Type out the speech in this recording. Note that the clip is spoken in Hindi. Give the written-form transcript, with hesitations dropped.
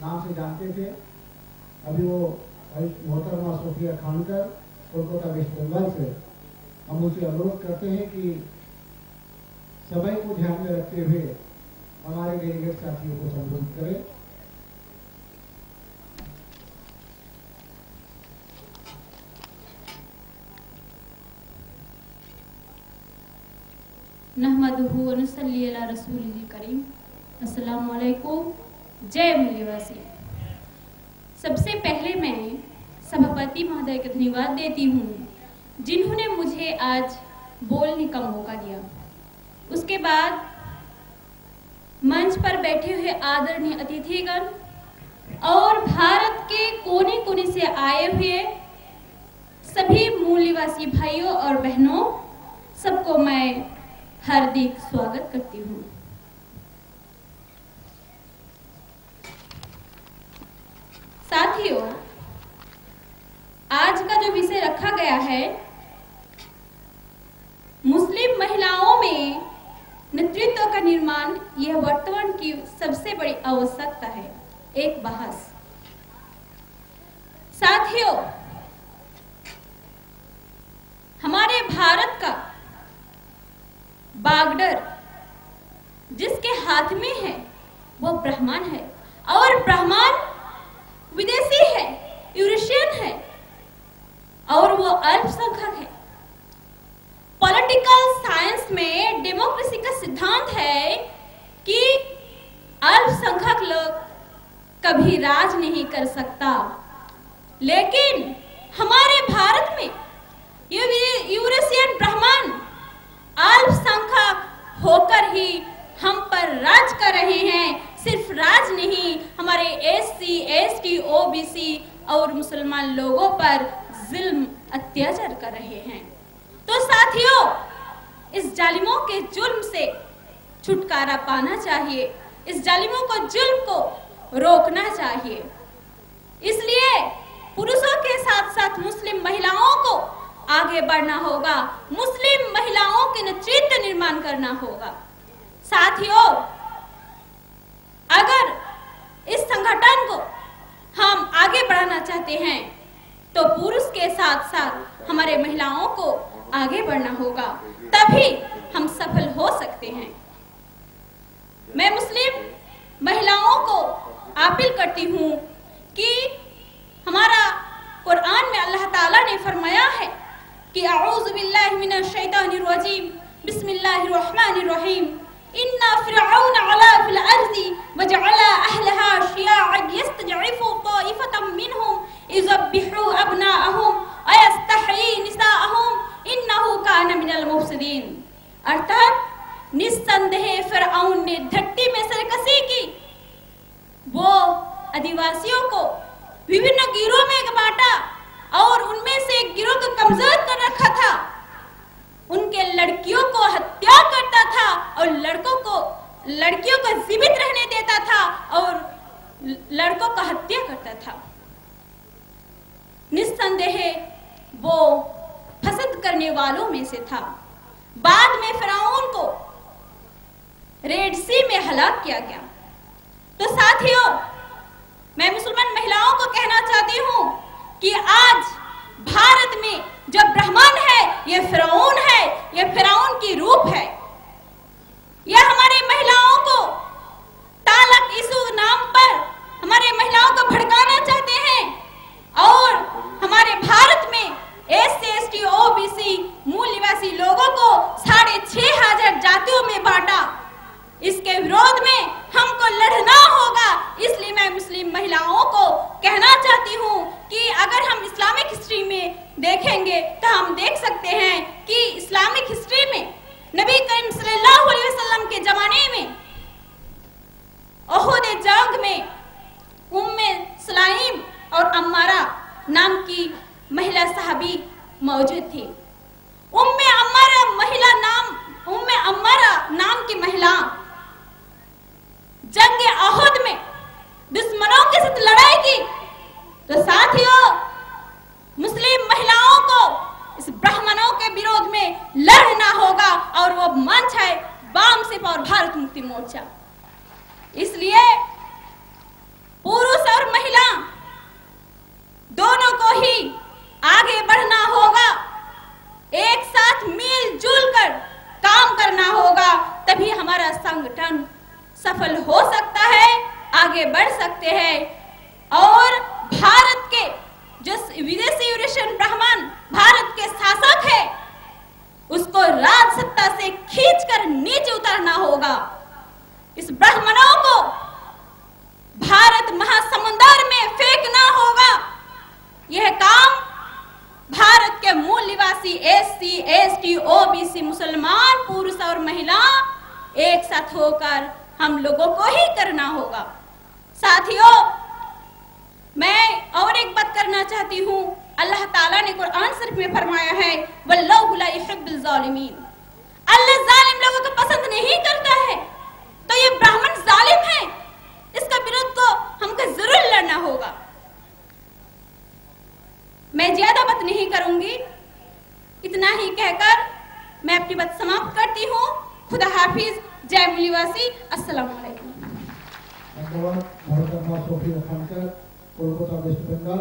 नाम से जानते थे। अभी वो मोहतरमा सोफिया खानकर कोलकाता वेस्ट बंगाल से, हम उनसे अनुरोध करते हैं कि समय को ध्यान में रखते हुए हमारे डेलीगेट साथियों को संबोधित करें। नहमदुहु व नुसल्ली अला रसूलिल करीम। अस्सलामु अलैकुम। जय मूल्यवासी। सबसे पहले मैं सभापति महोदय को धन्यवाद देती हूँ जिन्होंने मुझे आज बोलने का मौका दिया। उसके बाद मंच पर बैठे हुए आदरणीय अतिथिगण और भारत के कोने कोने से आए हुए सभी मूल्यवासी भाइयों और बहनों, सबको मैं हार्दिक स्वागत करती हूँ। साथियों, आज का जो विषय रखा गया है, मुस्लिम महिलाओं में नेतृत्व का निर्माण, यह वर्तमान की सबसे बड़ी आवश्यकता है। एक बहस। साथियों, हमारे भारत का बागडोर जिसके हाथ में है वो ब्राह्मण है, और ब्राह्मण विदेशी है, यूरोशियन है, और वो अल्पसंख्यक है। पॉलिटिकल साइंस में डेमोक्रेसी का सिद्धांत है कि अल्पसंख्यक लोग कभी राज नहीं कर सकता, लेकिन हमारे भारत में यूरोशियन ब्राह्मण अल्पसंख्यक होकर ही हम पर राज कर रहे हैं। सिर्फ राज नहीं, हमारे एससी, एसटी, ओबीसी और मुसलमान लोगों पर जुल्म अत्याचार कर रहे हैं। तो साथियों, इस जालिमों के जुल्म से छुटकारा पाना चाहिए, इस जालिमों को जुल्म को रोकना चाहिए। इसलिए पुरुषों के साथ साथ मुस्लिम महिलाओं को आगे बढ़ना होगा, मुस्लिम महिलाओं के नेतृत्व निर्माण करना होगा। साथियों, अगर इस संगठन को हम आगे बढ़ाना चाहते हैं तो पुरुष के साथ साथ हमारे महिलाओं को आगे बढ़ना होगा, तभी हम सफल हो सकते हैं। मैं मुस्लिम महिलाओं को अपील करती हूँ कि हमारा कुरान में अल्लाह ताला ने फरमाया है कि अऊज़ु बिल्लाहि मिनश शैतानिर रजीम, बिस्मिल्लाहिर रहमानिर रहीम, इन्ना फिरऔन अला फिल अर्ज़ि वजअला अहलहा शियाअन यस्तज़इफु ताइफतम मिनहुम युज़ब्बिहु अबनाअहुम व यस्तहयी निसाअहुम इन्नहु कान मिनल मुफ़सिदीन। अर्थात निस्संदेह फिरऔन ने धरती में सरकशी की, वो आदिवासियों को विभिन्न गिरोह में बांटा और उनमें से एक गिरोह को कमजोर कर रखा था, उनके लड़कियों को हत्या करता था और लड़कियों को जीवित रहने देता था और लड़कों को हत्या करता था। निस्संदेह वो फसद करने वालों में से था। बाद में फिरौन को रेड सी में हलाक किया गया। तो साथियों, मैं मुसलमान महिलाओं को कहना चाहती हूँ कि आज भारत में जो ब्राह्मण है, यह फिरौन है, यह फिरौन की रूप है। यह हमारी महिलाओं को तालक इशू नाम पर हमारे महिलाओं को भड़काना चाहते हैं और हमारे भारत में एससी, एसटी, ओबीसी मूल निवासी लोगों को 6,500 जातियों में बांटा। इसके विरोध में हमको लड़ना होगा। इसलिए मैं मुस्लिम महिलाओं को कहना चाहती हूँ कि अगर हम इस्लामिक हिस्ट्री में देखेंगे तो हम देख सकते हैं कि इस्लामिक हिस्ट्री में नबी करीम सल्लल्लाहु अलैहि वसल्लम के जमाने में ओहद जंग में उम्मे सलाइम और अम्मारा नाम की महिला सहाबी मौजूद थी। उम्मे अम्मारा नाम की महिला जंग ओहद में दुश्मनों के साथ लड़ाई की। तो साथियों, मुस्लिम महिलाओं को इस ब्राह्मणों के विरोध में लड़ना होगा और वो मंच है वामसिप और भारत मुक्ति मोर्चा। इसलिए पुरुष लड़ सकते हैं और भारत के जो विदेशी यूरेशियन ब्राह्मण भारत के शासक है उसको राज सत्ता से खींचकर नीचे उतारना होगा। इस ब्राह्मणों को भारत महासमुंदर में फेंकना होगा। यह काम भारत के मूल निवासी SC, ST, OBC, मुसलमान, पुरुष और महिला एक साथ होकर हम लोगों को ही करना होगा। साथियों, मैं और एक बात करना चाहती हूँ। अल्लाह ताला ने कुरान शरीफ में फरमाया है, वल्लाहु ला युहिब्बुल ज़ालिमीन। अल्लाह जालिम लोगों को पसंद नहीं करता है। तो ये ब्राह्मण जालिम है, इसका विरोध को हमको जरूर लड़ना होगा। मैं ज्यादा बात नहीं करूंगी, इतना ही कहकर मैं अपनी बात समाप्त करती हूँ। खुदा हाफिज, जय मूलनिवासी, अस्सलाम वालेकुम। धन्यवाद। मोहतरमा सोफिया खानकर, कोलकाता, वेस्ट बंगाल।